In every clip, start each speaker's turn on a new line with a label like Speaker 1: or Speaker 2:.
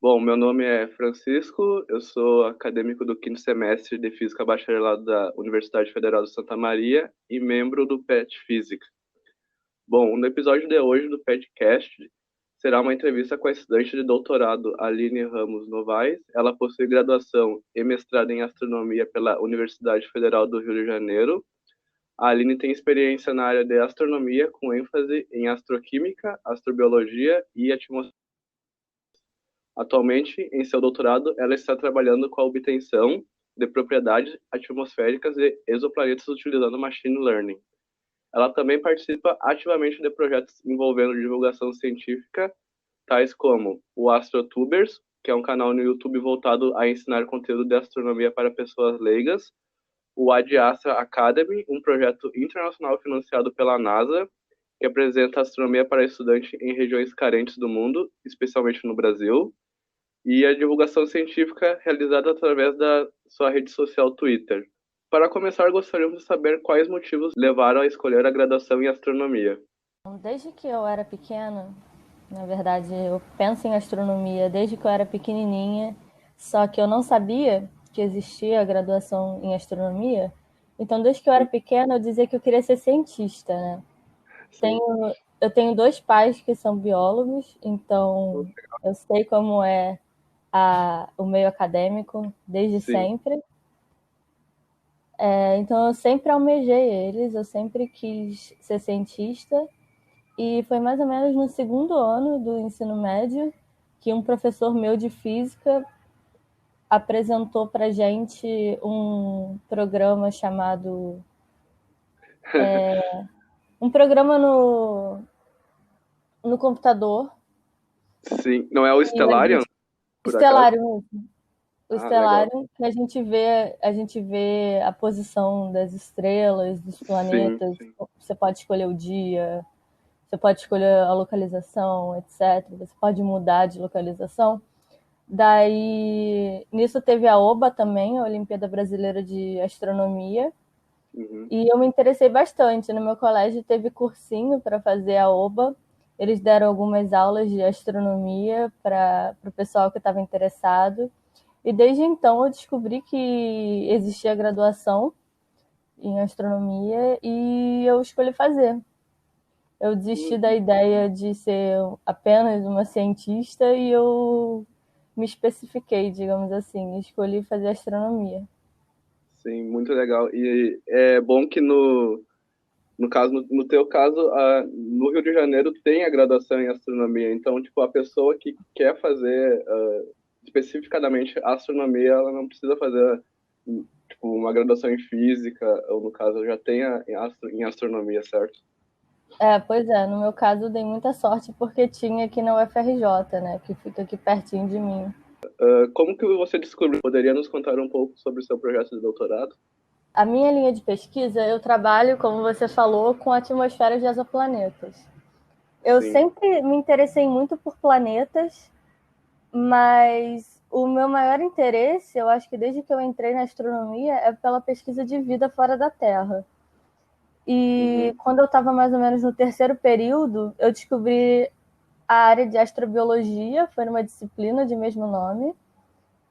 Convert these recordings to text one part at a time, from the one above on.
Speaker 1: Bom, meu nome é Francisco, eu sou acadêmico do quinto semestre de Física Bacharelado da Universidade Federal de Santa Maria e membro do PET Física. Bom, no episódio de hoje do PETcast será uma entrevista com a estudante de doutorado Aline Ramos Novaes. Ela possui graduação e mestrado em astronomia pela Universidade Federal do Rio de Janeiro. A Aline tem experiência na área de astronomia com ênfase em astroquímica, astrobiologia e atmosfera. Atualmente, em seu doutorado, ela está trabalhando com a obtenção de propriedades atmosféricas de exoplanetas utilizando machine learning. Ela também participa ativamente de projetos envolvendo divulgação científica, tais como o AstroTubers, que é um canal no YouTube voltado a ensinar conteúdo de astronomia para pessoas leigas, o AdAstra Academy, um projeto internacional financiado pela NASA, que apresenta astronomia para estudantes em regiões carentes do mundo, especialmente no Brasil, e a divulgação científica realizada através da sua rede social Twitter. Para começar, gostaríamos de saber quais motivos levaram a escolher a graduação em astronomia.
Speaker 2: Desde que eu era pequena, na verdade, eu penso em astronomia desde que eu era pequenininha, só que eu não sabia que existia a graduação em astronomia. Então, desde que eu era pequena, eu dizia que eu queria ser cientista, né?
Speaker 1: Sim,
Speaker 2: Tenho, eu tenho dois pais que são biólogos, então eu sei como é o meio acadêmico desde
Speaker 1: sim.
Speaker 2: sempre. Então, eu sempre almejei eles, eu sempre quis ser cientista. E foi mais ou menos no segundo ano do ensino médio que um professor meu de física apresentou para gente um programa chamado um programa no computador.
Speaker 1: Sim. Não é o
Speaker 2: E a
Speaker 1: Stellarium,
Speaker 2: gente,
Speaker 1: por acaso?
Speaker 2: Stellarium, o
Speaker 1: Ah, legal.
Speaker 2: Stellarium, que a gente vê a posição das estrelas, dos
Speaker 1: Sim,
Speaker 2: planetas.
Speaker 1: sim.
Speaker 2: Você pode escolher o dia, você pode escolher a localização, etc. Você pode mudar de localização. Daí, nisso teve a OBA também, a Olimpíada Brasileira de Astronomia,
Speaker 1: Uhum.
Speaker 2: e eu me interessei bastante. No meu colégio teve cursinho para fazer a OBA. Eles deram algumas aulas de astronomia para o pessoal que estava interessado. E desde então eu descobri que existia graduação em astronomia e eu escolhi fazer. Eu desisti da ideia de ser apenas uma cientista e eu me especifiquei, digamos assim, escolhi fazer astronomia.
Speaker 1: Sim, muito legal. E é bom que no caso, no teu caso, no Rio de Janeiro tem a graduação em astronomia. Então, tipo, a pessoa que quer fazer especificadamente astronomia, ela não precisa fazer tipo uma graduação em física, ou no caso, já tem em astronomia, certo?
Speaker 2: Pois é, no meu caso eu dei muita sorte porque tinha aqui na UFRJ, né, que fica aqui pertinho de mim.
Speaker 1: Como que você descobriu? Poderia nos contar um pouco sobre o seu projeto de doutorado?
Speaker 2: A minha linha de pesquisa, eu trabalho, como você falou, com atmosferas de exoplanetas. Eu
Speaker 1: Sim.
Speaker 2: sempre me interessei muito por planetas, mas o meu maior interesse, eu acho que desde que eu entrei na astronomia, é pela pesquisa de vida fora da Terra. E
Speaker 1: Uhum.
Speaker 2: quando eu estava mais ou menos no terceiro período, eu descobri a área de astrobiologia, foi numa disciplina de mesmo nome.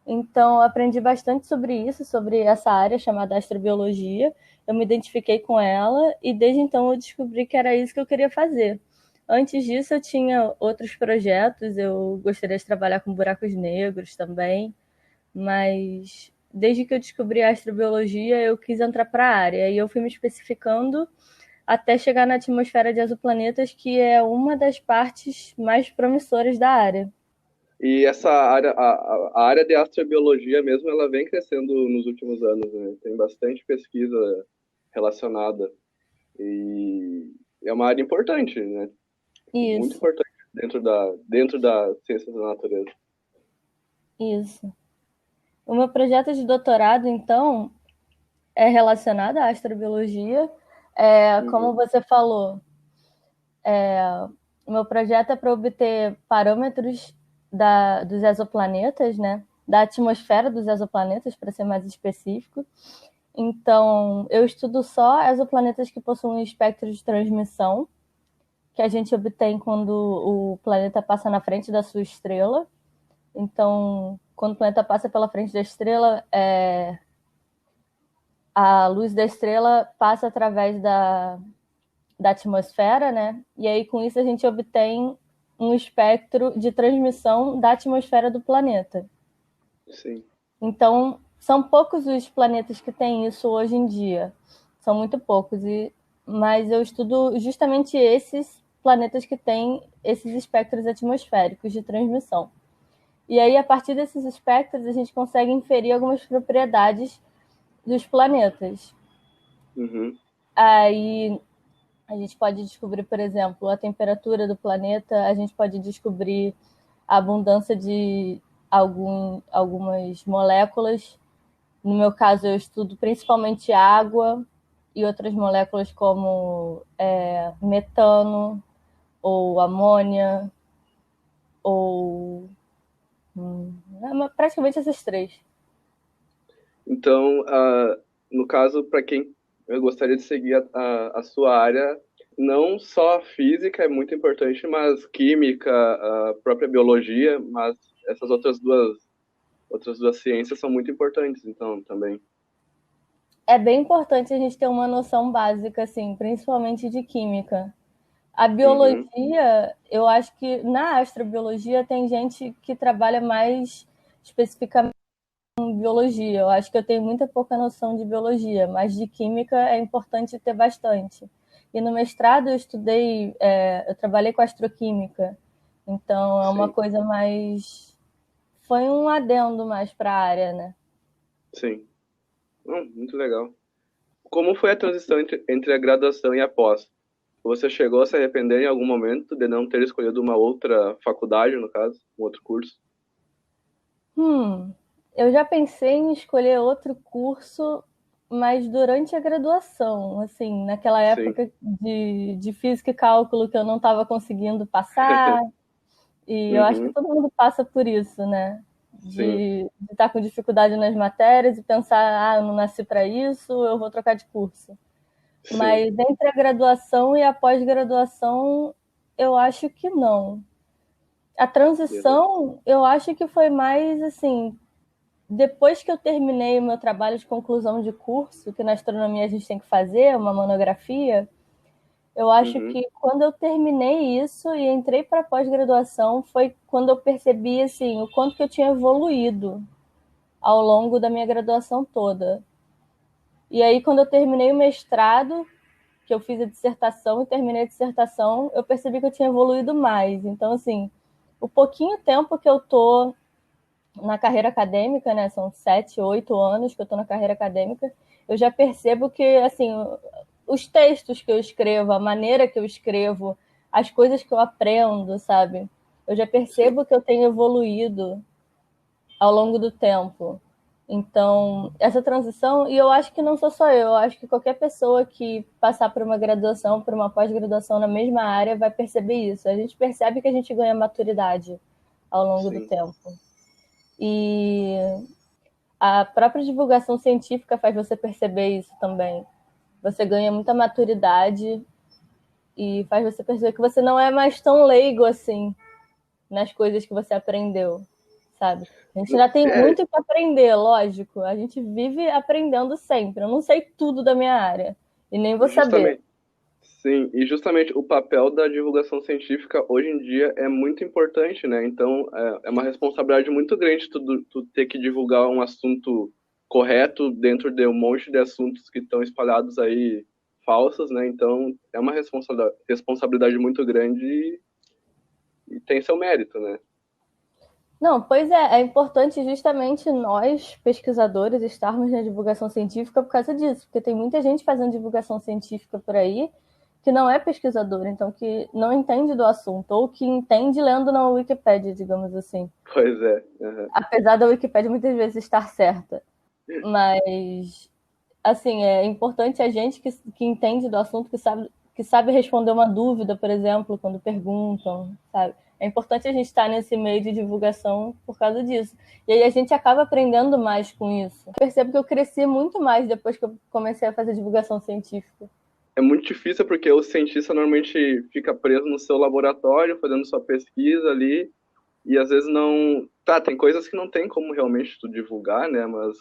Speaker 2: Então, eu aprendi bastante sobre isso, sobre essa área chamada astrobiologia. Eu me identifiquei com ela e desde então eu descobri que era isso que eu queria fazer. Antes disso, eu tinha outros projetos, eu gostaria de trabalhar com buracos negros também, mas desde que eu descobri a astrobiologia, eu quis entrar para a área e eu fui me especificando até chegar na atmosfera de exoplanetas, que é uma das partes mais promissoras da área.
Speaker 1: E essa área, a área de astrobiologia mesmo, ela vem crescendo nos últimos anos, né? Tem bastante pesquisa relacionada e é uma área importante, né? Muito
Speaker 2: Isso,
Speaker 1: importante dentro da ciência da natureza.
Speaker 2: isso. O meu projeto de doutorado, então, é relacionado à astrobiologia. Como
Speaker 1: Uhum.
Speaker 2: você falou, o meu projeto é para obter parâmetros dos exoplanetas, né? Da atmosfera dos exoplanetas, para ser mais específico. Então, eu estudo só exoplanetas que possuem espectro de transmissão, que a gente obtém quando o planeta passa na frente da sua estrela. Então, quando o planeta passa pela frente da estrela, a luz da estrela passa através da atmosfera, né? E aí, com isso, a gente obtém um espectro de transmissão da atmosfera do planeta.
Speaker 1: Sim.
Speaker 2: Então, são poucos os planetas que têm isso hoje em dia. São muito poucos. Mas eu estudo justamente esses planetas que têm esses espectros atmosféricos de transmissão. E aí, a partir desses espectros, a gente consegue inferir algumas propriedades dos planetas.
Speaker 1: Uhum.
Speaker 2: Aí a gente pode descobrir, por exemplo, a temperatura do planeta, a gente pode descobrir a abundância de algumas moléculas. No meu caso, eu estudo principalmente água e outras moléculas como metano ou amônia ou praticamente essas três.
Speaker 1: Então, no caso, para quem eu gostaria de seguir a sua área, não só a física é muito importante, mas química, a própria biologia, mas essas outras duas ciências são muito importantes, então, também.
Speaker 2: É bem importante a gente ter uma noção básica, assim, principalmente de química. A
Speaker 1: Uhum.
Speaker 2: biologia, eu acho que na astrobiologia tem gente que trabalha mais especificamente com biologia. Eu acho que eu tenho muita pouca noção de biologia, mas de química é importante ter bastante. E no mestrado eu trabalhei com astroquímica, então é uma
Speaker 1: Sim,
Speaker 2: coisa mais. Foi um adendo mais para a área, né?
Speaker 1: sim. Muito legal. Como foi a transição entre a graduação e a pós? Você chegou a se arrepender em algum momento de não ter escolhido uma outra faculdade, no caso, um outro curso?
Speaker 2: Eu já pensei em escolher outro curso, mas durante a graduação, assim, naquela
Speaker 1: Sim.
Speaker 2: época de física e cálculo que eu não estava conseguindo passar, e eu acho que
Speaker 1: Uhum.
Speaker 2: todo mundo passa por isso, né?
Speaker 1: Sim,
Speaker 2: De estar com dificuldade nas matérias e pensar, eu não nasci para isso, eu vou trocar de curso.
Speaker 1: sim.
Speaker 2: Mas entre a graduação e a pós-graduação, eu acho que não. A
Speaker 1: Beleza.
Speaker 2: transição, eu acho que foi mais assim, depois que eu terminei o meu trabalho de conclusão de curso, que na astronomia a gente tem que fazer uma monografia, eu acho
Speaker 1: Uhum.
Speaker 2: que quando eu terminei isso e entrei para pós-graduação foi quando eu percebi assim o quanto que eu tinha evoluído ao longo da minha graduação toda. E aí quando eu terminei o mestrado, que eu fiz a dissertação e terminei a dissertação, eu percebi que eu tinha evoluído mais. Então assim, o pouquinho tempo que eu tô na carreira acadêmica, né? São 7, 8 anos que eu estou na carreira acadêmica. Eu já percebo que, assim, os textos que eu escrevo, a maneira que eu escrevo, as coisas que eu aprendo, sabe? Eu já
Speaker 1: Sim.
Speaker 2: percebo que eu tenho evoluído ao longo do tempo. Então, essa transição, e eu acho que não sou só eu acho que qualquer pessoa que passar por uma graduação, por uma pós-graduação na mesma área, vai perceber isso. A gente percebe que a gente ganha maturidade ao longo do
Speaker 1: Sim.
Speaker 2: tempo. E a própria divulgação científica faz você perceber isso também. Você ganha muita maturidade e faz você perceber que você não é mais tão leigo assim nas coisas que você aprendeu, sabe? A gente ainda tem
Speaker 1: É,
Speaker 2: muito que aprender, lógico. A gente vive aprendendo sempre. Eu não sei tudo da minha área e nem vou saber.
Speaker 1: justamente, sim, e justamente o papel da divulgação científica hoje em dia é muito importante, né? Então, é uma responsabilidade muito grande tu ter que divulgar um assunto correto dentro de um monte de assuntos que estão espalhados aí falsos, né? Então, é uma responsabilidade muito grande e tem seu mérito, né?
Speaker 2: Não, pois é importante justamente nós, pesquisadores, estarmos na divulgação científica por causa disso, porque tem muita gente fazendo divulgação científica por aí que não é pesquisador, então que não entende do assunto, ou que entende lendo na Wikipédia, digamos assim.
Speaker 1: Pois é. Uhum.
Speaker 2: Apesar da Wikipédia muitas vezes estar certa. Mas, assim, é importante a gente que entende do assunto, que sabe responder uma dúvida, por exemplo, quando perguntam, sabe? É importante a gente estar nesse meio de divulgação por causa disso. E aí a gente acaba aprendendo mais com isso. Eu percebo que eu cresci muito mais depois que eu comecei a fazer divulgação científica.
Speaker 1: É muito difícil porque o cientista normalmente fica preso no seu laboratório, fazendo sua pesquisa ali, e às vezes não... Tá, tem coisas que não tem como realmente tu divulgar, né, mas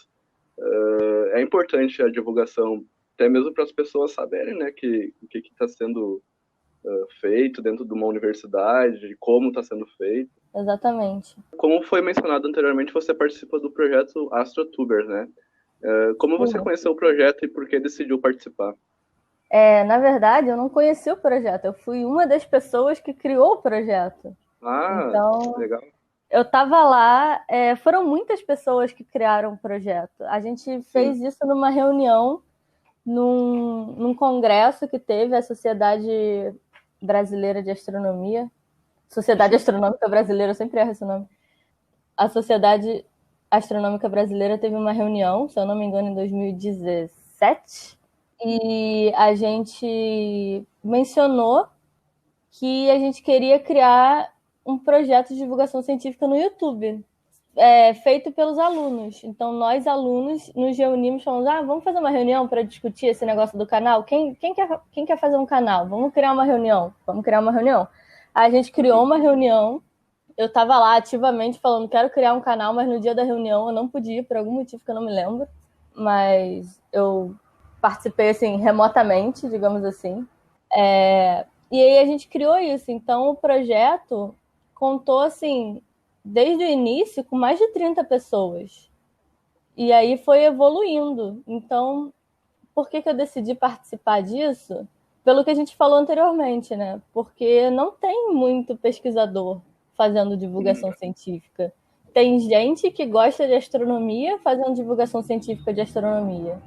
Speaker 1: é importante a divulgação, até mesmo para as pessoas saberem, né, o que está sendo feito dentro de uma universidade, como está sendo feito.
Speaker 2: Exatamente.
Speaker 1: Como foi mencionado anteriormente, você participa do projeto AstroTubers, né? Como você conheceu o projeto e por que decidiu participar?
Speaker 2: Na verdade, eu não conheci o projeto. Eu fui uma das pessoas que criou o projeto.
Speaker 1: Ah,
Speaker 2: Então,
Speaker 1: legal.
Speaker 2: eu estava lá. Foram muitas pessoas que criaram o projeto. A gente fez
Speaker 1: Sim.
Speaker 2: isso numa reunião, num congresso que teve a Sociedade Brasileira de Astronomia. Sociedade Astronômica Brasileira, eu sempre erro esse nome. A Sociedade Astronômica Brasileira teve uma reunião, se eu não me engano, em 2017, e a gente mencionou que a gente queria criar um projeto de divulgação científica no YouTube, feito pelos alunos. Então, nós, alunos, nos reunimos falando, vamos fazer uma reunião para discutir esse negócio do canal? Quem quer fazer um canal? Vamos criar uma reunião. Vamos criar uma reunião. A gente criou uma reunião. Eu estava lá ativamente falando, quero criar um canal, mas no dia da reunião eu não podia, por algum motivo que eu não me lembro. Mas eu participei, assim, remotamente, digamos assim. E aí a gente criou isso. Então, o projeto contou, assim, desde o início, com mais de 30 pessoas. E aí foi evoluindo. Então, por que eu decidi participar disso? Pelo que a gente falou anteriormente, né? Porque não tem muito pesquisador fazendo divulgação científica. Tem gente que gosta de astronomia fazendo divulgação científica de astronomia.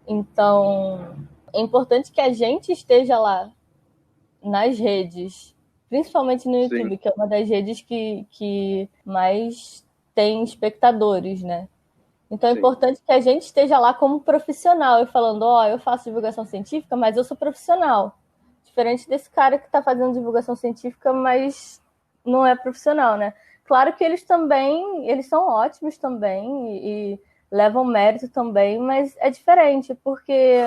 Speaker 2: Então, é importante que a gente esteja lá nas redes, principalmente no
Speaker 1: Sim.
Speaker 2: YouTube, que é uma das redes que mais tem espectadores, né? Então é
Speaker 1: Sim.
Speaker 2: importante que a gente esteja lá como profissional e falando, eu faço divulgação científica, mas eu sou profissional. Diferente desse cara que está fazendo divulgação científica, mas não é profissional, né? Claro que eles são ótimos também e levam mérito também, mas é diferente, porque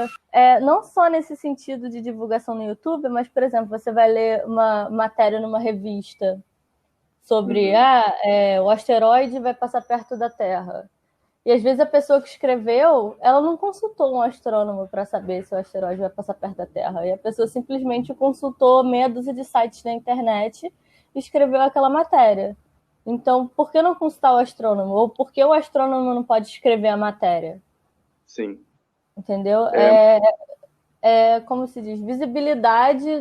Speaker 2: não só nesse sentido de divulgação no YouTube, mas, por exemplo, você vai ler uma matéria numa revista sobre o asteroide vai passar perto da Terra. E às vezes a pessoa que escreveu, ela não consultou um astrônomo para saber se o asteroide vai passar perto da Terra. E a pessoa simplesmente consultou meia dúzia de sites na internet e escreveu aquela matéria. Então, por que não consultar o astrônomo? Ou por que o astrônomo não pode escrever a matéria?
Speaker 1: Sim.
Speaker 2: Entendeu? Como se diz, visibilidade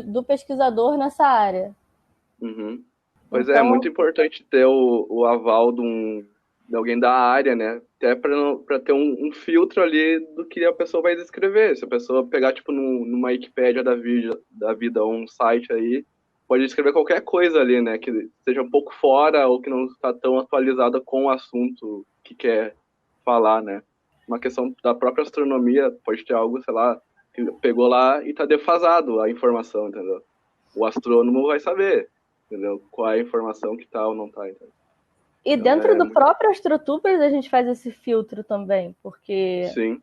Speaker 2: do pesquisador nessa área.
Speaker 1: Pois é
Speaker 2: Então,
Speaker 1: muito importante ter o aval de alguém da área, né? Até para ter um filtro ali do que a pessoa vai escrever. Se a pessoa pegar, tipo, numa Wikipédia da vida ou um site aí, pode escrever qualquer coisa ali, né? Que seja um pouco fora ou que não está tão atualizada com o assunto que quer falar, né? Uma questão da própria astronomia, pode ter algo, sei lá, que pegou lá e está defasado a informação, entendeu? O astrônomo vai saber, entendeu? Qual é a informação que tá ou não tá, entendeu?
Speaker 2: e
Speaker 1: Então,
Speaker 2: dentro do próprio AstroTubers a gente faz esse filtro também, porque
Speaker 1: sim.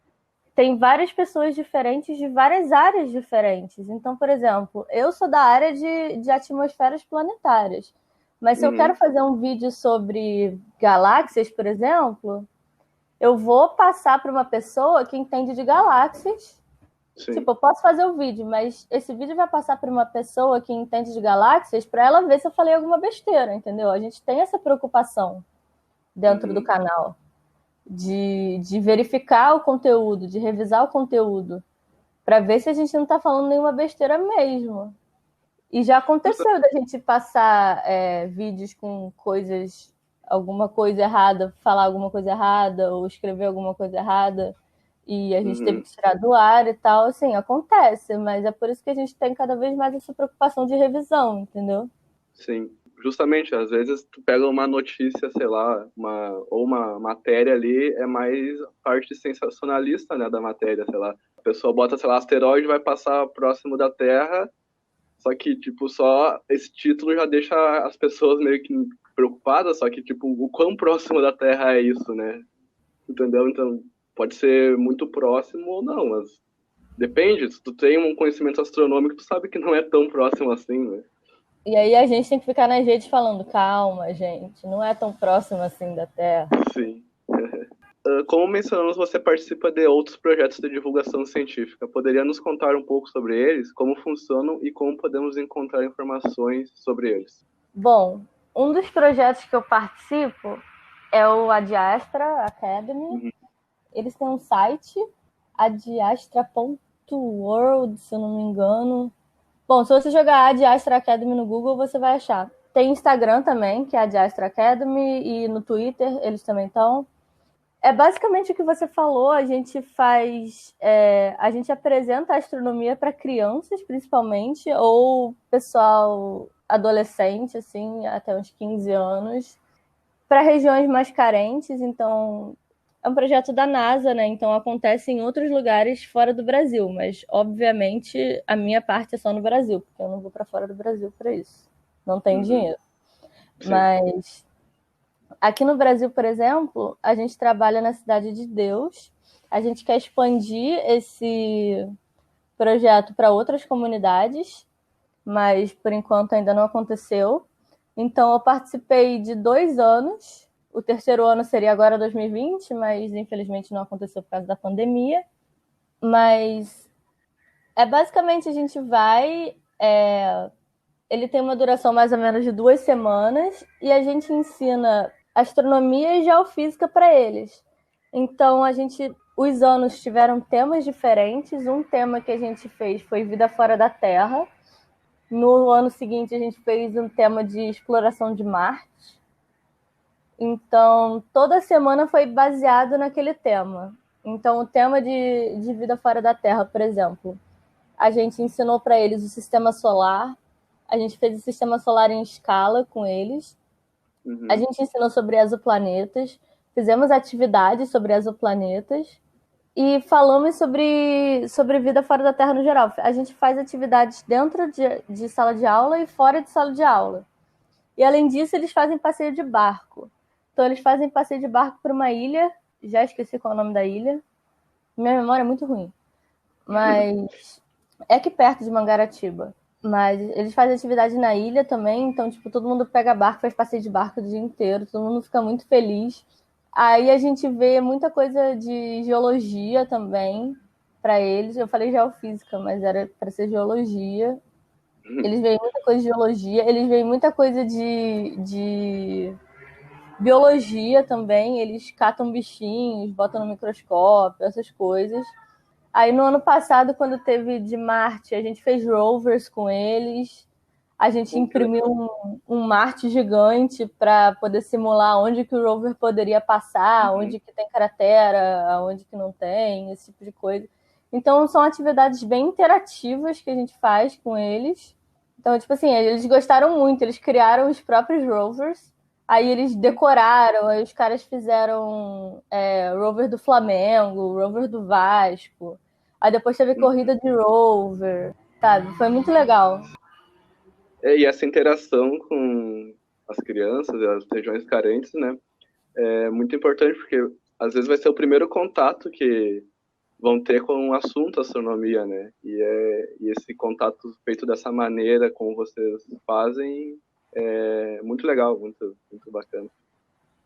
Speaker 2: tem várias pessoas diferentes de várias áreas diferentes. Então, por exemplo, eu sou da área de atmosferas planetárias. Mas se eu quero fazer um vídeo sobre galáxias, por exemplo, eu vou passar para uma pessoa que entende de galáxias.
Speaker 1: Sim.
Speaker 2: Tipo, eu posso fazer o vídeo, mas esse vídeo vai passar para uma pessoa que entende de galáxias para ela ver se eu falei alguma besteira, entendeu? A gente tem essa preocupação dentro do canal de verificar o conteúdo, de revisar o conteúdo, para ver se a gente não está falando nenhuma besteira mesmo. E já aconteceu da gente passar vídeos com alguma coisa errada, falar alguma coisa errada, ou escrever alguma coisa errada, e a gente teve que tirar do ar e tal. Assim, acontece, mas é por isso que a gente tem cada vez mais essa preocupação de revisão, entendeu?
Speaker 1: Sim. Justamente, às vezes tu pega uma notícia, sei lá, ou uma matéria ali, é mais parte sensacionalista, né, da matéria, sei lá. A pessoa bota, sei lá, asteroide vai passar próximo da Terra, só que, tipo, só esse título já deixa as pessoas meio que preocupadas, só que, tipo, o quão próximo da Terra é isso, né? Entendeu? Então, pode ser muito próximo ou não, mas depende. Se tu tem um conhecimento astronômico, tu sabe que não é tão próximo assim, né?
Speaker 2: E aí a gente tem que ficar nas redes falando, calma, gente, não é tão próximo assim da Terra.
Speaker 1: Sim. Como mencionamos, você participa de outros projetos de divulgação científica. Poderia nos contar um pouco sobre eles, como funcionam e como podemos encontrar informações sobre eles?
Speaker 2: Bom, um dos projetos que eu participo é o Adiastra Academy.
Speaker 1: Uhum.
Speaker 2: Eles têm um site, adiastra.world, se eu não me engano. Bom, se você jogar Adiastra Academy no Google, você vai achar. Tem Instagram também, que é Adiastra Academy, e no Twitter eles também estão. É basicamente o que você falou, a gente faz. A gente apresenta a astronomia para crianças, principalmente, ou pessoal adolescente, assim, até uns 15 anos, para regiões mais carentes. Então, é um projeto da NASA, né? Então acontece em outros lugares fora do Brasil, mas obviamente a minha parte é só no Brasil, porque eu não vou para fora do Brasil para isso. Não tem
Speaker 1: Uhum.
Speaker 2: dinheiro.
Speaker 1: Sim.
Speaker 2: Mas aqui no Brasil, por exemplo, a gente trabalha na Cidade de Deus. A gente quer expandir esse projeto para outras comunidades, mas por enquanto ainda não aconteceu. Então, eu participei de 2 anos. O terceiro ano seria agora 2020, mas infelizmente não aconteceu por causa da pandemia. Mas é basicamente a gente vai. Ele tem uma duração mais ou menos de 2 semanas e a gente ensina astronomia e geofísica para eles. Então, os anos tiveram temas diferentes. Um tema que a gente fez foi vida fora da Terra. No ano seguinte, a gente fez um tema de exploração de Marte. Então, toda semana foi baseado naquele tema. Então, o tema de vida fora da Terra, por exemplo, a gente ensinou para eles o sistema solar, a gente fez o sistema solar em escala com eles, a
Speaker 1: Uhum.
Speaker 2: gente ensinou sobre exoplanetas, fizemos atividades sobre exoplanetas e falamos sobre vida fora da Terra no geral. A gente faz atividades dentro de sala de aula e fora de sala de aula. E além disso, eles fazem passeio de barco. Então, eles fazem passeio de barco por uma ilha. Já esqueci qual é o nome da ilha. Minha memória é muito ruim. Mas é aqui perto de Mangaratiba. Mas eles fazem atividade na ilha também. Então, tipo, todo mundo pega barco, faz passeio de barco o dia inteiro. Todo mundo fica muito feliz. Aí a gente vê muita coisa de geologia também para eles. Eu falei geofísica, mas era para ser geologia. Eles veem muita coisa de geologia, eles veem muita coisa de biologia também. Eles catam bichinhos, botam no microscópio, essas coisas. Aí no ano passado, quando teve de Marte, a gente fez rovers com eles. A gente
Speaker 1: Que
Speaker 2: imprimiu
Speaker 1: legal.
Speaker 2: um Marte gigante para poder simular onde que o rover poderia passar,
Speaker 1: Uhum.
Speaker 2: onde que tem cratera, onde que não tem, esse tipo de coisa. Então são atividades bem interativas que a gente faz com eles. Então, tipo assim, eles gostaram muito, eles criaram os próprios rovers, aí eles decoraram, aí os caras fizeram rover do Flamengo, rover do Vasco, aí depois teve
Speaker 1: Uhum.
Speaker 2: corrida de rover, sabe? Foi muito legal.
Speaker 1: E essa interação com as crianças e as regiões carentes, né, é muito importante porque às vezes vai ser o primeiro contato que vão ter com um assunto astronomia, né? E esse contato feito dessa maneira, como vocês fazem, é muito legal, muito bacana.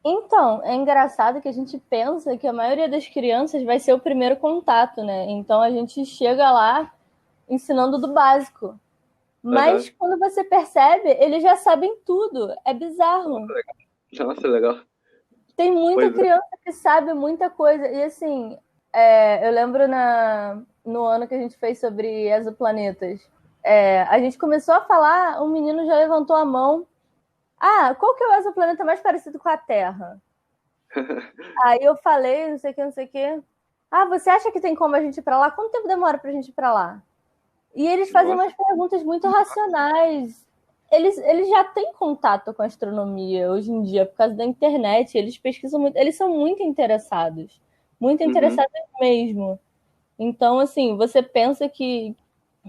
Speaker 2: Então, é engraçado que a gente pensa que a maioria das crianças vai ser o primeiro contato, né? Então a gente chega lá ensinando do básico. Mas
Speaker 1: Aham.
Speaker 2: quando você percebe, eles já sabem tudo. É bizarro.
Speaker 1: Nossa, legal.
Speaker 2: Tem muita
Speaker 1: Pois é.
Speaker 2: criança que sabe muita coisa. E assim, eu lembro no ano que a gente fez sobre exoplanetas. A gente começou a falar, um menino já levantou a mão. Ah, qual que é o exoplaneta mais parecido com a Terra? Aí eu falei, não sei o que, não sei o que. Ah, você acha que tem como a gente ir pra lá? Quanto tempo demora pra gente ir pra lá? E eles fazem
Speaker 1: Nossa.
Speaker 2: umas perguntas muito racionais. Eles já têm contato com a astronomia hoje em dia por causa da internet. Eles pesquisam muito, eles são muito
Speaker 1: Uhum.
Speaker 2: interessados mesmo. Então, assim, você pensa que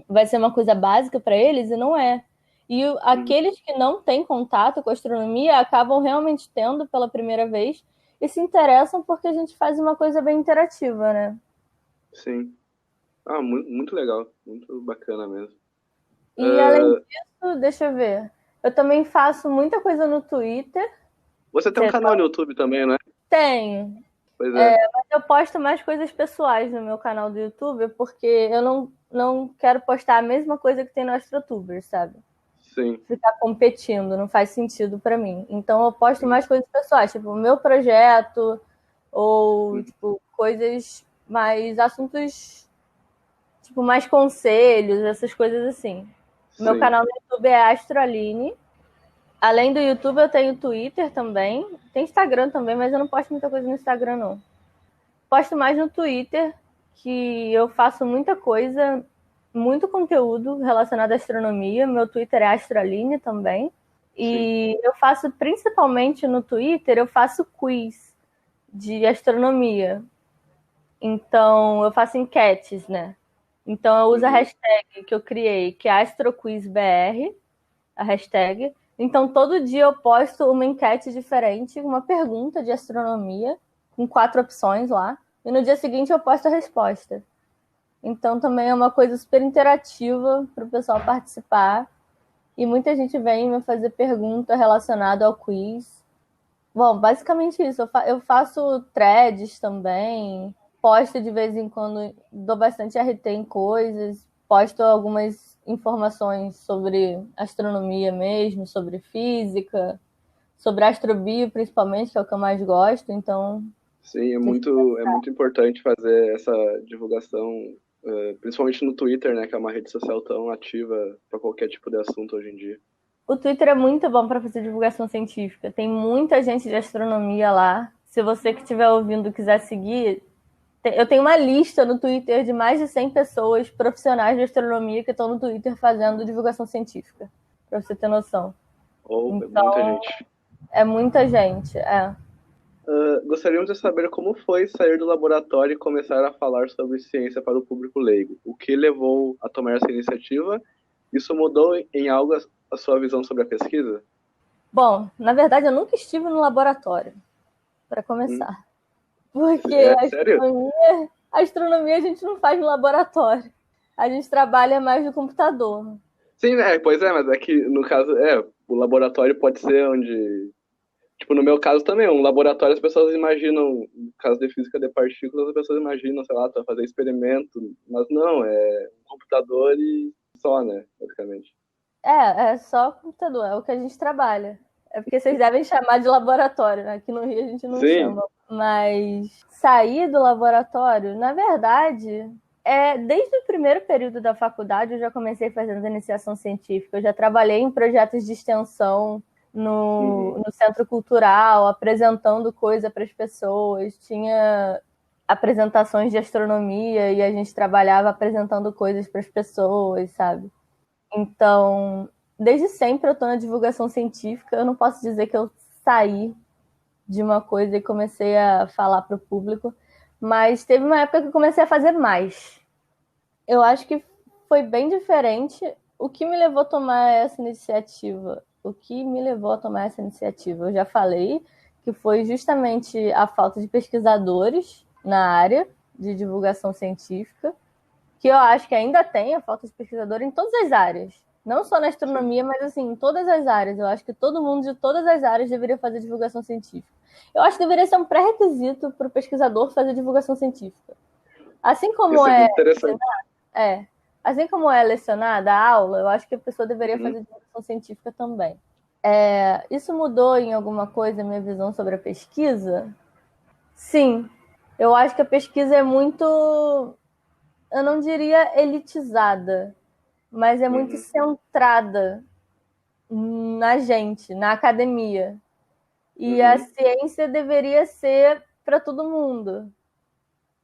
Speaker 2: vai ser uma coisa básica para eles e não é. E
Speaker 1: Uhum.
Speaker 2: aqueles que não têm contato com a astronomia acabam realmente tendo pela primeira vez e se interessam porque a gente faz uma coisa bem interativa, né?
Speaker 1: Sim. Muito legal. Muito bacana mesmo.
Speaker 2: E além disso, deixa eu ver. Eu também faço muita coisa no Twitter.
Speaker 1: Você tem um canal no YouTube também, né?
Speaker 2: Tenho.
Speaker 1: Pois é.
Speaker 2: Mas eu posto mais coisas pessoais no meu canal do YouTube, porque eu não quero postar a mesma coisa que tem no AstroTuber, sabe?
Speaker 1: Sim.
Speaker 2: Ficar competindo, não faz sentido para mim. Então eu posto mais coisas pessoais, tipo o meu projeto, ou tipo, coisas mais, assuntos, tipo, mais conselhos, essas coisas assim.
Speaker 1: Sim.
Speaker 2: Meu canal no YouTube é Astroaline. Além do YouTube, eu tenho Twitter também. Tem Instagram também, mas eu não posto muita coisa no Instagram, não. Posto mais no Twitter, que eu faço muita coisa, muito conteúdo relacionado à astronomia. Meu Twitter é Astroaline também. E eu faço, principalmente no Twitter, eu faço quiz de astronomia. Então, eu faço enquetes, né? Então, eu uso a hashtag que eu criei, que é AstroQuizBR, a hashtag. Então, todo dia eu posto uma enquete diferente, uma pergunta de astronomia, com 4 opções lá. E no dia seguinte eu posto a resposta. Então, também é uma coisa super interativa para o pessoal participar. E muita gente vem me fazer pergunta relacionada ao quiz. Bom, basicamente isso. Eu faço threads também, posto de vez em quando, dou bastante RT em coisas, posto algumas informações sobre astronomia mesmo, sobre física, sobre astrobio principalmente, que é o que eu mais gosto, então...
Speaker 1: Sim, é muito importante fazer essa divulgação, principalmente no Twitter, né, que é uma rede social tão ativa para qualquer tipo de assunto hoje em dia.
Speaker 2: O Twitter é muito bom para fazer divulgação científica. Tem muita gente de astronomia lá. Se você que estiver ouvindo quiser seguir, eu tenho uma lista no Twitter de mais de 100 pessoas profissionais de astronomia que estão no Twitter fazendo divulgação científica, para você ter noção.
Speaker 1: Então, muita gente.
Speaker 2: É muita gente, é.
Speaker 1: Gostaríamos de saber como foi sair do laboratório e começar a falar sobre ciência para o público leigo. O que levou a tomar essa iniciativa? Isso mudou em algo a sua visão sobre a pesquisa?
Speaker 2: Bom, na verdade eu nunca estive no laboratório, para começar. Porque a astronomia a gente não faz no laboratório. A gente trabalha mais no computador.
Speaker 1: Sim, pois é, mas é que no caso, o laboratório pode ser onde... Tipo, no meu caso também, um laboratório as pessoas imaginam, no caso de física de partículas, as pessoas imaginam, sei lá, tu vai fazer experimento, mas não, é um computador e só, né, basicamente.
Speaker 2: É só computador, é o que a gente trabalha. É porque vocês devem chamar de laboratório, né? Aqui no Rio a gente não chama. Mas sair do laboratório, na verdade, desde o primeiro período da faculdade eu já comecei fazendo iniciação científica. Eu já trabalhei em projetos de extensão no centro cultural, apresentando coisa para as pessoas. Tinha apresentações de astronomia e a gente trabalhava apresentando coisas para as pessoas, sabe? Então, desde sempre eu estou na divulgação científica. Eu não posso dizer que eu saí de uma coisa e comecei a falar para o público, mas teve uma época que eu comecei a fazer mais. Eu acho que foi bem diferente. O que me levou a tomar essa iniciativa? Eu já falei que foi justamente a falta de pesquisadores na área de divulgação científica, que eu acho que ainda tem a falta de pesquisador em todas as áreas. Não só na astronomia, mas assim, em todas as áreas. Eu acho que todo mundo de todas as áreas deveria fazer divulgação científica. Eu acho que deveria ser um pré-requisito para o pesquisador fazer divulgação científica. Assim como assim como é lecionada a aula, eu acho que a pessoa deveria fazer divulgação científica também. Isso mudou em alguma coisa a minha visão sobre a pesquisa? Sim. Eu acho que a pesquisa é muito... eu não diria elitizada, mas é muito centrada na gente, na academia. E a ciência deveria ser para todo mundo.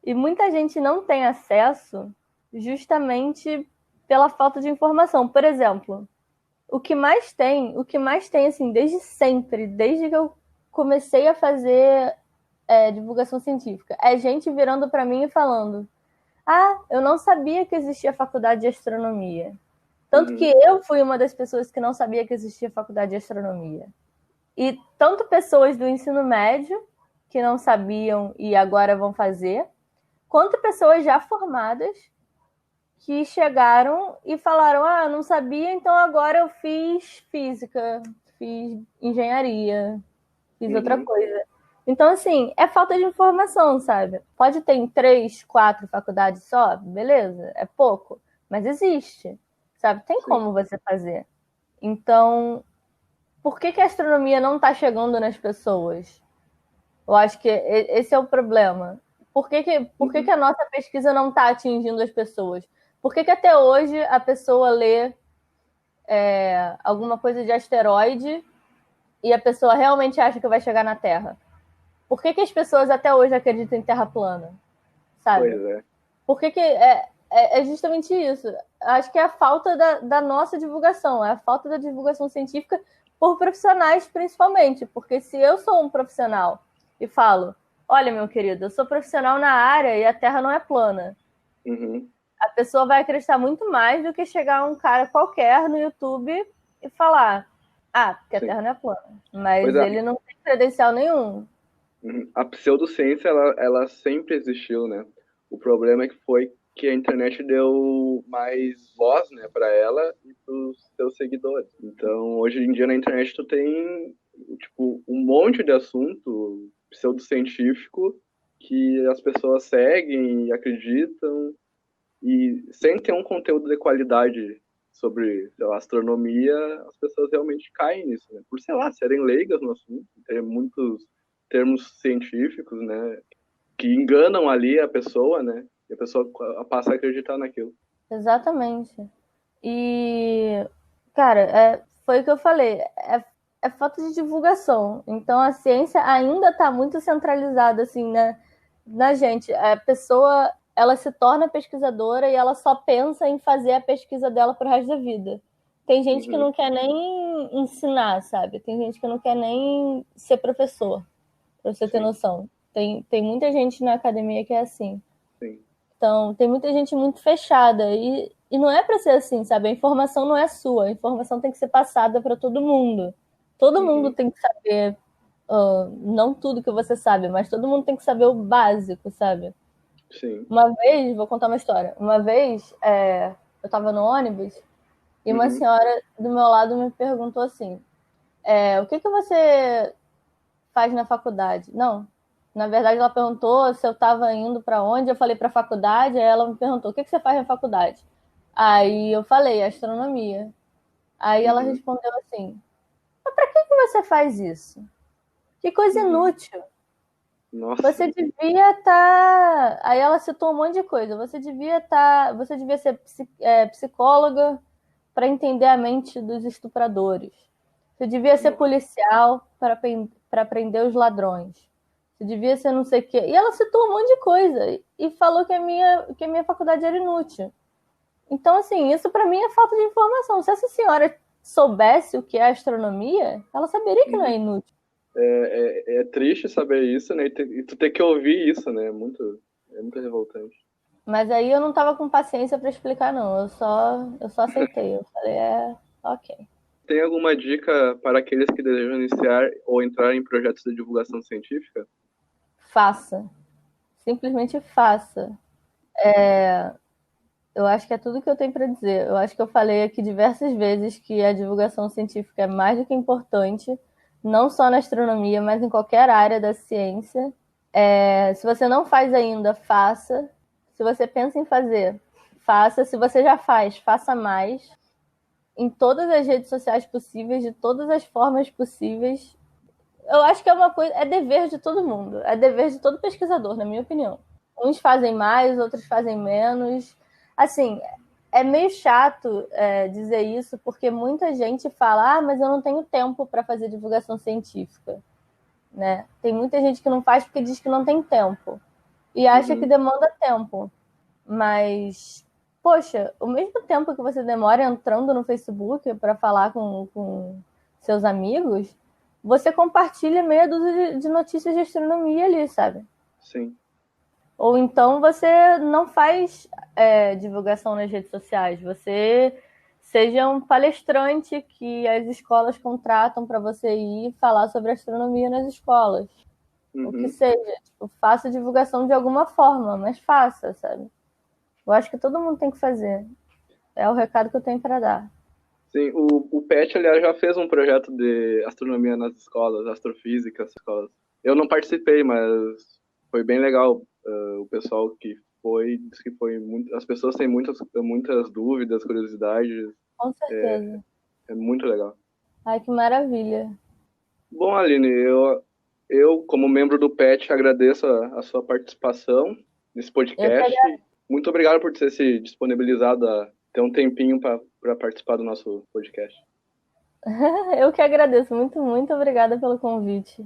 Speaker 2: E muita gente não tem acesso justamente pela falta de informação. Por exemplo, o que mais tem assim, desde sempre, desde que eu comecei a fazer divulgação científica, é gente virando para mim e falando: eu não sabia que existia faculdade de astronomia. Tanto que eu fui uma das pessoas que não sabia que existia faculdade de astronomia. E tanto pessoas do ensino médio, que não sabiam e agora vão fazer, quanto pessoas já formadas que chegaram e falaram: ah, não sabia, então agora eu fiz física, fiz engenharia, fiz outra coisa. Então, assim, é falta de informação, sabe? Pode ter em 3, 4 faculdades só, beleza, é pouco, mas existe, sabe? Tem como você fazer. Então, por que a astronomia não está chegando nas pessoas? Eu acho que esse é o problema. Por que a nossa pesquisa não está atingindo as pessoas? Por que até hoje a pessoa lê alguma coisa de asteroide e a pessoa realmente acha que vai chegar na Terra? Por que as pessoas até hoje acreditam em Terra plana? Sabe?
Speaker 1: Pois é.
Speaker 2: Por que é justamente isso. Acho que é a falta da nossa divulgação, é a falta da divulgação científica por profissionais, principalmente. Porque se eu sou um profissional e falo: olha, meu querido, eu sou profissional na área e a Terra não é plana. A pessoa vai acreditar muito mais do que chegar um cara qualquer no YouTube e falar: ah, porque a Terra não é plana. Mas ele não tem credencial nenhum.
Speaker 1: A pseudociência, ela sempre existiu, né? O problema é que a internet deu mais voz, né, para ela e para os seus seguidores. Então, hoje em dia na internet tu tem tipo um monte de assunto pseudocientífico que as pessoas seguem e acreditam e sem ter um conteúdo de qualidade sobre, sei lá, astronomia, as pessoas realmente caem nisso, né? Por, sei lá, serem leigas no assunto, ter muitos termos científicos, né, que enganam ali a pessoa, né? E a pessoa passa a acreditar naquilo.
Speaker 2: Exatamente. E, cara, foi o que eu falei, é falta de divulgação. Então a ciência ainda está muito centralizada assim, né, na gente. A pessoa, ela se torna pesquisadora e ela só pensa em fazer a pesquisa dela pro resto da vida. Tem gente que não quer nem ensinar, sabe? Tem gente que não quer nem ser professor, pra você ter noção. Tem muita gente na academia que é assim.
Speaker 1: Sim.
Speaker 2: Então, tem muita gente muito fechada e não é para ser assim, sabe? A informação não é sua, a informação tem que ser passada para todo mundo. Todo mundo tem que saber, não tudo que você sabe, mas todo mundo tem que saber o básico, sabe?
Speaker 1: Sim.
Speaker 2: Uma vez, vou contar uma história. Uma vez, eu estava no ônibus e uma senhora do meu lado me perguntou assim: o que você faz na faculdade? Não, na verdade, ela perguntou se eu estava indo para onde. Eu falei para a faculdade. Aí ela me perguntou: o que você faz na faculdade? Aí eu falei: astronomia. Aí ela respondeu assim: mas para que você faz isso? Que coisa inútil.
Speaker 1: Nossa.
Speaker 2: Você devia estar. Aí ela citou um monte de coisa. Você devia ser psicóloga para entender a mente dos estupradores. Você devia ser policial para prender os ladrões. Você devia ser não sei o quê. E ela citou um monte de coisa e falou que a minha faculdade era inútil. Então, assim, isso para mim é falta de informação. Se essa senhora soubesse o que é astronomia, ela saberia que não é inútil.
Speaker 1: É triste saber isso, né? E tu ter que ouvir isso, né? É muito revoltante.
Speaker 2: Mas aí eu não tava com paciência para explicar, não. Eu só aceitei. Eu falei: ok.
Speaker 1: Tem alguma dica para aqueles que desejam iniciar ou entrar em projetos de divulgação científica?
Speaker 2: Faça. Simplesmente faça. Eu acho que é tudo que eu tenho para dizer. Eu acho que eu falei aqui diversas vezes que a divulgação científica é mais do que importante, não só na astronomia, mas em qualquer área da ciência. Se você não faz ainda, faça. Se você pensa em fazer, faça. Se você já faz, faça mais. Em todas as redes sociais possíveis, de todas as formas possíveis. Eu acho que é uma coisa, é dever de todo mundo, é dever de todo pesquisador, na minha opinião. Uns fazem mais, outros fazem menos. Assim, é meio chato dizer isso, porque muita gente fala: ah, mas eu não tenho tempo para fazer divulgação científica. Né? Tem muita gente que não faz porque diz que não tem tempo. E acha que demanda tempo. Mas, poxa, o mesmo tempo que você demora entrando no Facebook para falar com seus amigos, você compartilha meia dúzia de notícias de astronomia ali, sabe?
Speaker 1: Sim.
Speaker 2: Ou então você não faz divulgação nas redes sociais. Você seja um palestrante que as escolas contratam para você ir falar sobre astronomia nas escolas. O que seja. Tipo, faça divulgação de alguma forma, mas faça, sabe? Eu acho que todo mundo tem que fazer. É o recado que eu tenho para dar.
Speaker 1: Sim, o PET, aliás, já fez um projeto de astronomia nas escolas, astrofísica nas escolas. Eu não participei, mas foi bem legal. O pessoal que foi, disse que foi muito. As pessoas têm muitas dúvidas, curiosidades.
Speaker 2: Com certeza.
Speaker 1: É muito legal.
Speaker 2: Ai, que maravilha.
Speaker 1: Bom, Aline, eu como membro do PET, agradeço a sua participação nesse
Speaker 2: Eu que,
Speaker 1: podcast. Muito obrigado por ter se disponibilizado a ter um tempinho para participar do nosso podcast.
Speaker 2: eu que agradeço. Muito, muito obrigada pelo convite.